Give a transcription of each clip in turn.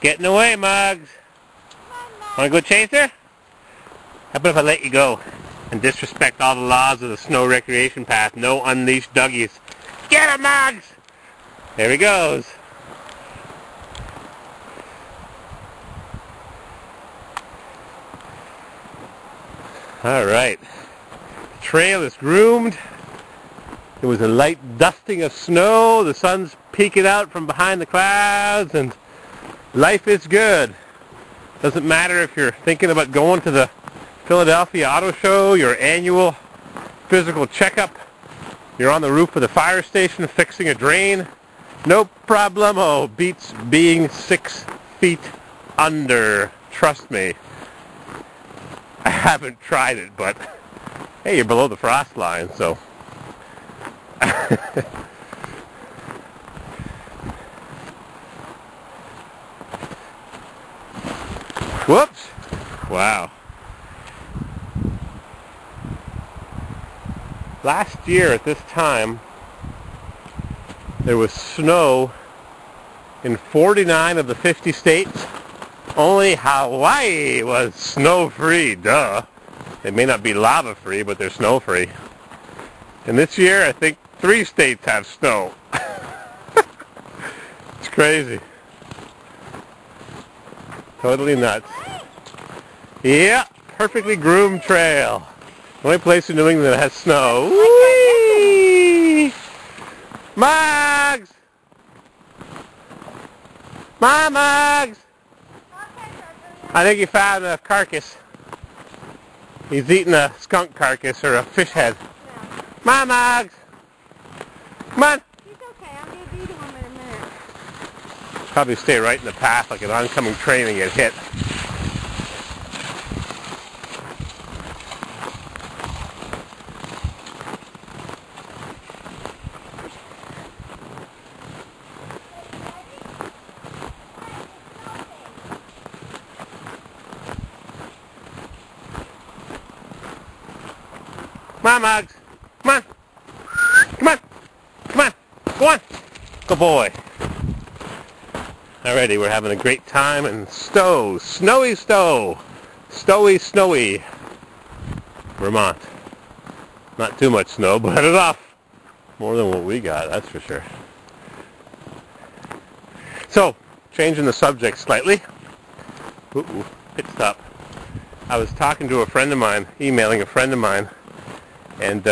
Get in the way, Mugs. Want to go chase her? How about if I let you go and disrespect all the laws of the snow recreation path? No unleashed duggies. Get him, Mugs! There he goes. All right. The trail is groomed. There was a light dusting of snow. The sun's peeking out from behind the clouds, and life is good. Doesn't matter if you're thinking about going to the Philadelphia Auto Show, your annual physical checkup, you're on the roof of the fire station fixing a drain. No problemo. Beats being 6 feet under. Trust me. I haven't tried it, but hey, you're below the frost line, so. Whoops. Wow. Last year at this time, there was snow in 49 of the 50 states. Only Hawaii was snow-free, duh. They may not be lava-free, but they're snow-free. And this year, I think 3 states have snow. It's crazy. Totally nuts. Yeah, perfectly groomed trail. The only place in New England that has snow. Whee! Mugs! Mugs! I think he found a carcass. He's eating a skunk carcass or a fish head. Mugs! Come on! He's okay. I'm going to beat him in a minute. Probably stay right in the path like an oncoming train and get hit. Come on, Mugs. Come on. Come on. Come on. Go on. Good boy. Alrighty, we're having a great time in Stowe. Snowy Stowe. Snowy, Vermont. Not too much snow, but enough. More than what we got, that's for sure. So, changing the subject slightly. Ooh, pit stop. I was talking to a friend of mine, emailing a friend of mine, and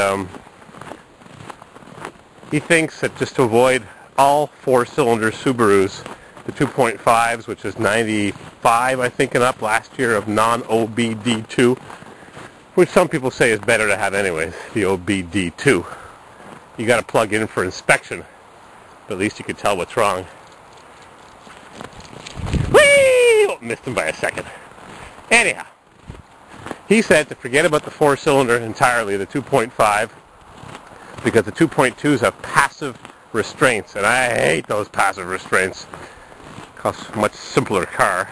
he thinks that just to avoid all 4-cylinder Subarus, the 2.5s, which is 95, I think, and up last year of non-OBD2, which some people say is better to have anyways, the OBD2. You got to plug in for inspection, but at least you can tell what's wrong. Whee! Oh, missed him by a second. Anyhow. He said to forget about the 4-cylinder entirely, the 2.5, because the 2.2s have passive restraints, and I hate those passive restraints. Costs a much simpler car.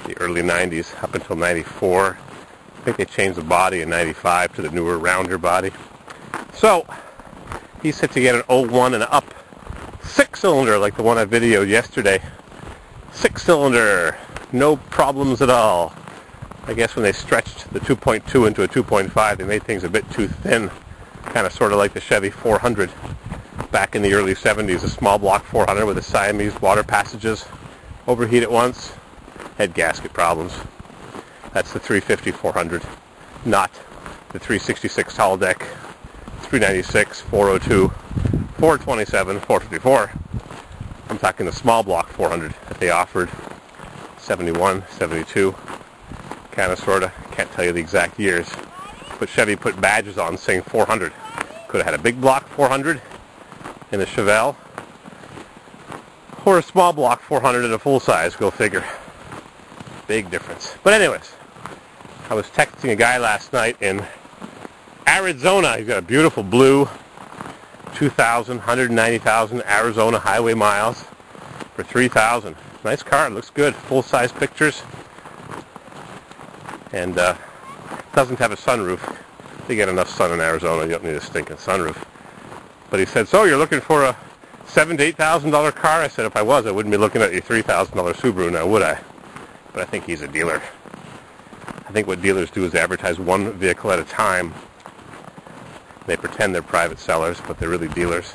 The early 90s, up until 94. I think they changed the body in 95 to the newer, rounder body. So, he said to get an 01 and up 6-cylinder, like the one I videoed yesterday. 6-cylinder, no problems at all. I guess when they stretched the 2.2 into a 2.5, they made things a bit too thin. Kind of sort of like the Chevy 400 back in the early 70s, a small block 400 with the Siamese water passages. Overheat at once, head gasket problems. That's the 350 400, not the 366 tall deck, 396, 402, 427, 454. I'm talking the small block 400 that they offered, 71, 72. Kind of, sort of. Can't tell you the exact years. But Chevy put badges on saying 400. Could have had a big block 400 in a Chevelle. Or a small block 400 in a full size. Go figure. Big difference. But anyways, I was texting a guy last night in Arizona. He's got a beautiful blue 2,000, 190,000 Arizona highway miles for $3,000. Nice car. Looks good. Full size pictures. And doesn't have a sunroof. You get enough sun in Arizona, you don't need a stinking sunroof. But he said, so you're looking for a $7,000 to $8,000 car? I said, if I was, I wouldn't be looking at your $3,000 Subaru now, would I? But I think he's a dealer. I think what dealers do is they advertise one vehicle at a time. They pretend they're private sellers, but they're really dealers.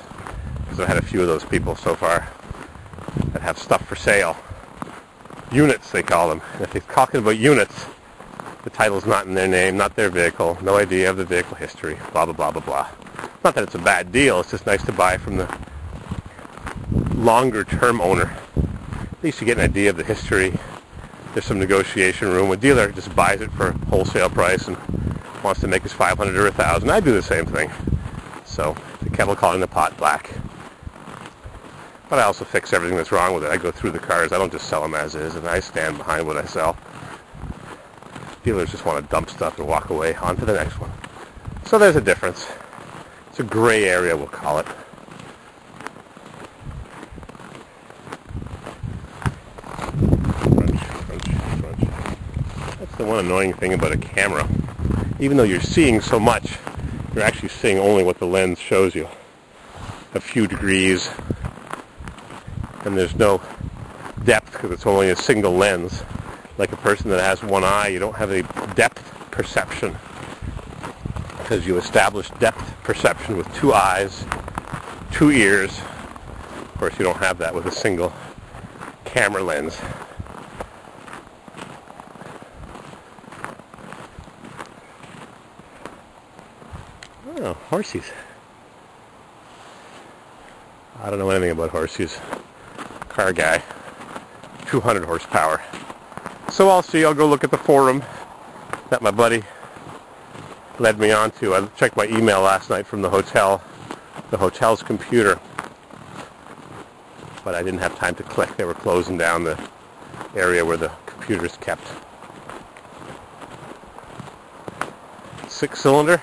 Because I've had a few of those people so far that have stuff for sale. Units, they call them. And if they're talking about units, the title's not in their name, not their vehicle, no idea of the vehicle history, blah, blah, blah, blah, blah. Not that it's a bad deal, it's just nice to buy from the longer-term owner. At least you get an idea of the history. There's some negotiation room. A dealer just buys it for wholesale price and wants to make his $500 or $1,000. I do the same thing. So, the kettle calling the pot black. But I also fix everything that's wrong with it. I go through the cars. I don't just sell them as is, and I stand behind what I sell. Dealers just want to dump stuff and walk away. On to the next one. So there's a difference. It's a gray area, we'll call it. Crunch, crunch, crunch. That's the one annoying thing about a camera. Even though you're seeing so much, you're actually seeing only what the lens shows you. A few degrees. And there's no depth because it's only a single lens. Like a person that has one eye, you don't have a depth perception because you establish depth perception with two eyes, two ears. Of course, you don't have that with a single camera lens. Oh, horsies. I don't know anything about horsies. Car guy. 200 horsepower. So I'll see. I'll go look at the forum that my buddy led me on to. I checked my email last night from the hotel's computer. But I didn't have time to click. They were closing down the area where the computer's kept. 6-cylinder.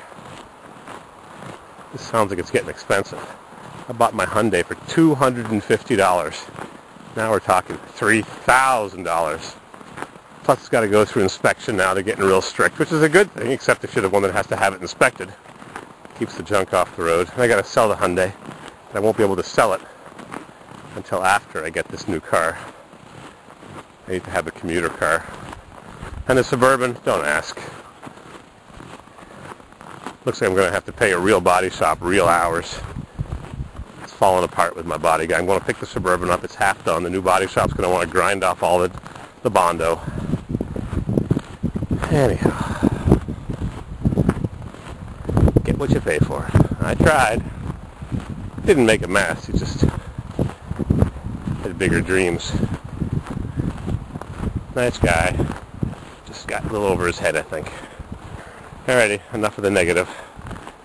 This sounds like it's getting expensive. I bought my Hyundai for $250. Now we're talking $3,000. Plus it's got to go through inspection now. They're getting real strict, which is a good thing, except if you're the one that has to have it inspected. Keeps the junk off the road. And I got to sell the Hyundai. I won't be able to sell it until after I get this new car. I need to have a commuter car. And the Suburban, don't ask. Looks like I'm going to have to pay a real body shop, real hours. It's falling apart with my body guy. I'm going to pick the Suburban up. It's half done. The new body shop's going to want to grind off all the Bondo. Anyhow. Get what you pay for. I tried. Didn't make a mess. He just had bigger dreams. Nice guy. Just got a little over his head, I think. Alrighty, enough of the negative.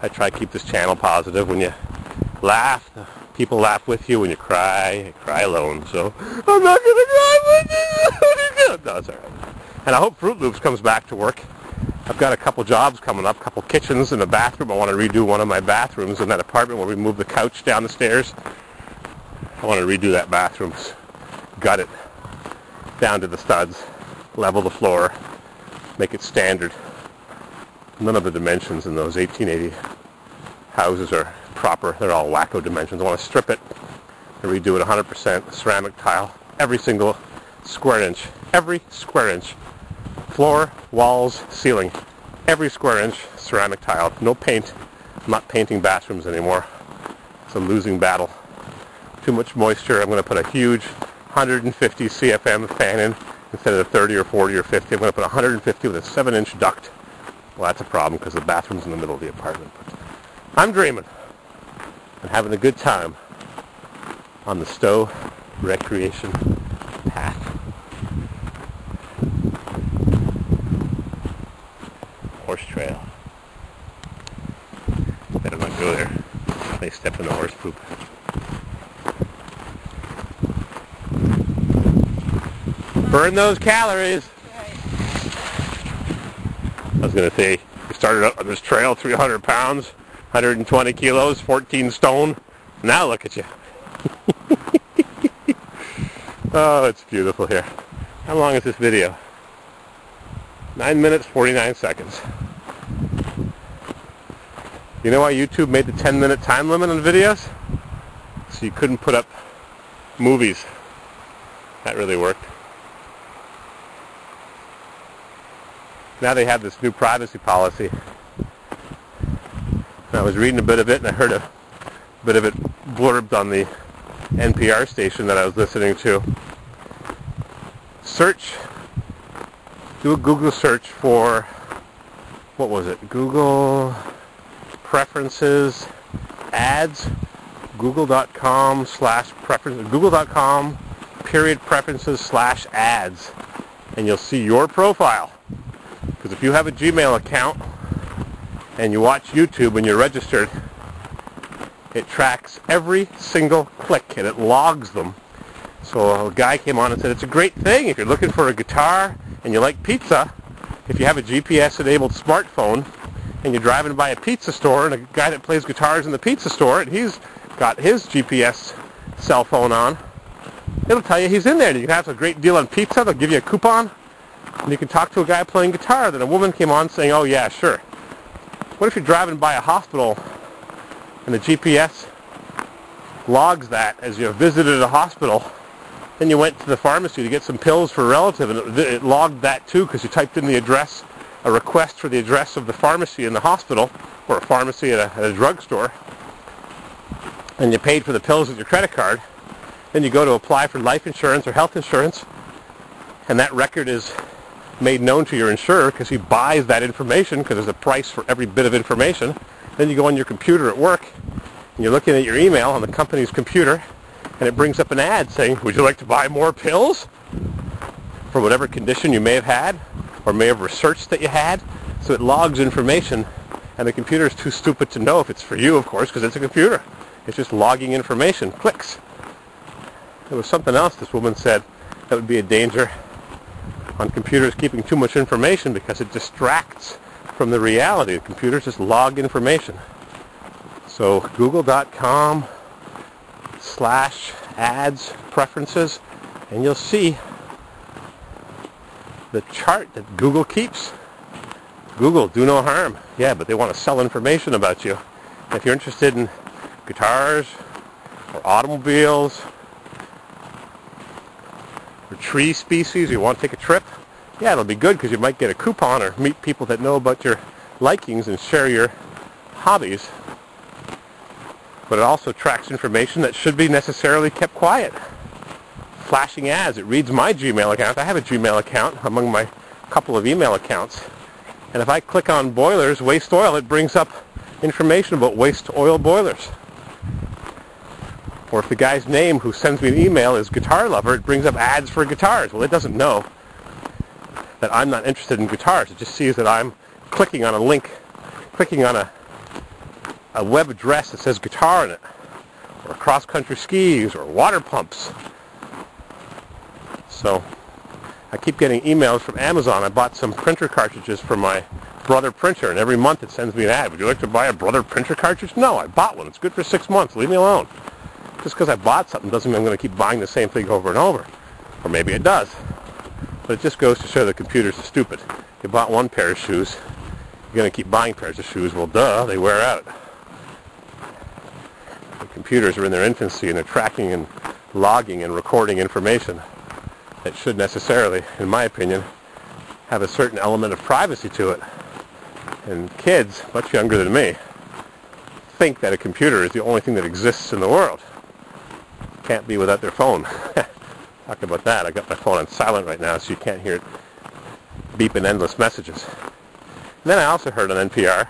I try to keep this channel positive. When you laugh, people laugh with you. When you cry alone. So, I'm not going to cry with you. No, it's alright. And I hope Fruit Loops comes back to work. I've got a couple jobs coming up, a couple kitchens and a bathroom. I want to redo one of my bathrooms in that apartment where we moved the couch down the stairs. I want to redo that bathroom. Gut it down to the studs. Level the floor. Make it standard. None of the dimensions in those 1880 houses are proper. They're all wacko dimensions. I want to strip it and redo it 100% ceramic tile. Every single square inch. Every square inch. Floor, walls, ceiling. Every square inch ceramic tile. No paint. I'm not painting bathrooms anymore. It's a losing battle. Too much moisture. I'm going to put a huge 150 CFM fan in instead of 30 or 40 or 50. I'm going to put 150 with a 7-inch duct. Well, that's a problem because the bathroom's in the middle of the apartment. But I'm dreaming and having a good time on the Stowe Recreation Path. Horse trail. Better not go there. They step in the horse poop. Burn those calories. I was going to say, you started out on this trail, 300 pounds, 120 kilos, 14 stone. Now look at you. Oh, it's beautiful here. How long is this video? 9 minutes, 49 seconds. You know why YouTube made the 10-minute time limit on videos? So you couldn't put up movies. That really worked. Now they have this new privacy policy. And I was reading a bit of it, and I heard a bit of it blurbed on the NPR station that I was listening to. Do a Google search for, what was it? Google preferences ads, google.com/preferences, google.com/preferences/ads, and you'll see your profile. Because if you have a Gmail account and you watch YouTube and you're registered, it tracks every single click and it logs them. So a guy came on and said it's a great thing if you're looking for a guitar and you like pizza. If you have a GPS-enabled smartphone and you're driving by a pizza store and a guy that plays guitars in the pizza store and he's got his GPS cell phone on, it'll tell you he's in there. And you can have a great deal on pizza. They'll give you a coupon. And you can talk to a guy playing guitar. Then a woman came on saying, oh yeah, sure. What if you're driving by a hospital and the GPS logs that as you visited a hospital, then you went to the pharmacy to get some pills for a relative, and it logged that too because you typed in the address, a request for the address of the pharmacy in the hospital, or a pharmacy at a drugstore, and you paid for the pills with your credit card. Then you go to apply for life insurance or health insurance, and that record is made known to your insurer because he buys that information because there's a price for every bit of information. Then you go on your computer at work and you're looking at your email on the company's computer and it brings up an ad saying, would you like to buy more pills for whatever condition you may have had or may have researched that you had. So it logs information and the computer is too stupid to know if it's for you, of course, because it's a computer. It's just logging information, clicks. There was something else this woman said that would be a danger on computers keeping too much information because it distracts from the reality. The computers just log information. So google.com/ads preferences, and you'll see the chart that Google keeps. Google, do no harm. Yeah, but they want to sell information about you. If you're interested in guitars or automobiles or tree species, you want to take a trip, yeah, it'll be good because you might get a coupon or meet people that know about your likings and share your hobbies. But it also tracks information that should be necessarily kept quiet. Flashing ads. It reads my Gmail account. I have a Gmail account among my couple of email accounts. And if I click on boilers, waste oil, it brings up information about waste oil boilers. Or if the guy's name who sends me an email is Guitar Lover, it brings up ads for guitars. Well, it doesn't know that I'm not interested in guitars. It just sees that I'm clicking on a link, clicking on a web address that says guitar in it, or cross-country skis, or water pumps. So I keep getting emails from Amazon. I bought some printer cartridges for my Brother printer, and every month it sends me an ad. Would you like to buy a Brother printer cartridge? No, I bought one. It's good for 6 months. Leave me alone. Just because I bought something doesn't mean I'm going to keep buying the same thing over and over. Or maybe it does. But it just goes to show that computers are stupid. You bought one pair of shoes, you're going to keep buying pairs of shoes. Well, duh, they wear out. The computers are in their infancy and they're tracking and logging and recording information that should necessarily, in my opinion, have a certain element of privacy to it. And kids, much younger than me, think that a computer is the only thing that exists in the world. Can't be without their phone. Talk about that. I got my phone on silent right now so you can't hear it beeping endless messages. And then I also heard on NPR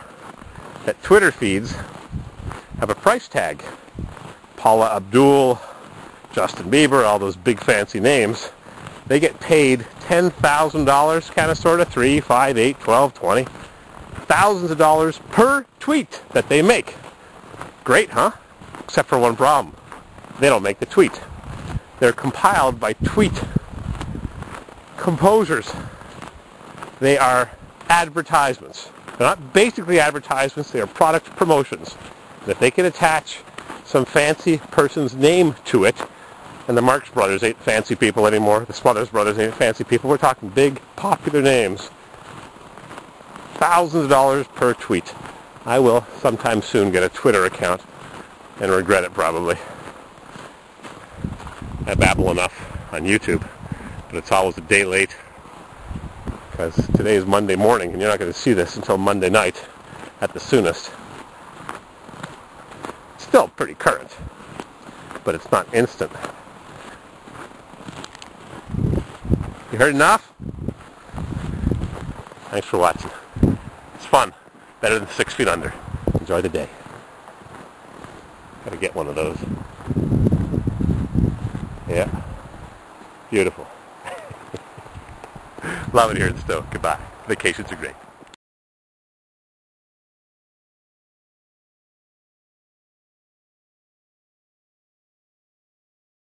that Twitter feeds have a price tag. Paula Abdul, Justin Bieber, all those big fancy names, they get paid $10,000, kind of, sort of, 3, 5, 8, 12, 20, thousands of dollars per tweet that they make. Great, huh? Except for one problem. They don't make the tweet. They're compiled by tweet composers. They are advertisements. They're not basically advertisements, they are product promotions. And if they can attach some fancy person's name to it, and the Marx Brothers ain't fancy people anymore, the Smothers Brothers ain't fancy people, we're talking big, popular names. Thousands of dollars per tweet. I will sometime soon get a Twitter account and regret it probably. I babble enough on YouTube, but it's always a day late because today is Monday morning and you're not going to see this until Monday night at the soonest. Still pretty current, but it's not instant. You heard enough? Thanks for watching. It's fun. Better than 6 feet under. Enjoy the day. Gotta get one of those. Yeah. Beautiful. Love it here in Stowe. Goodbye. Vacations are great.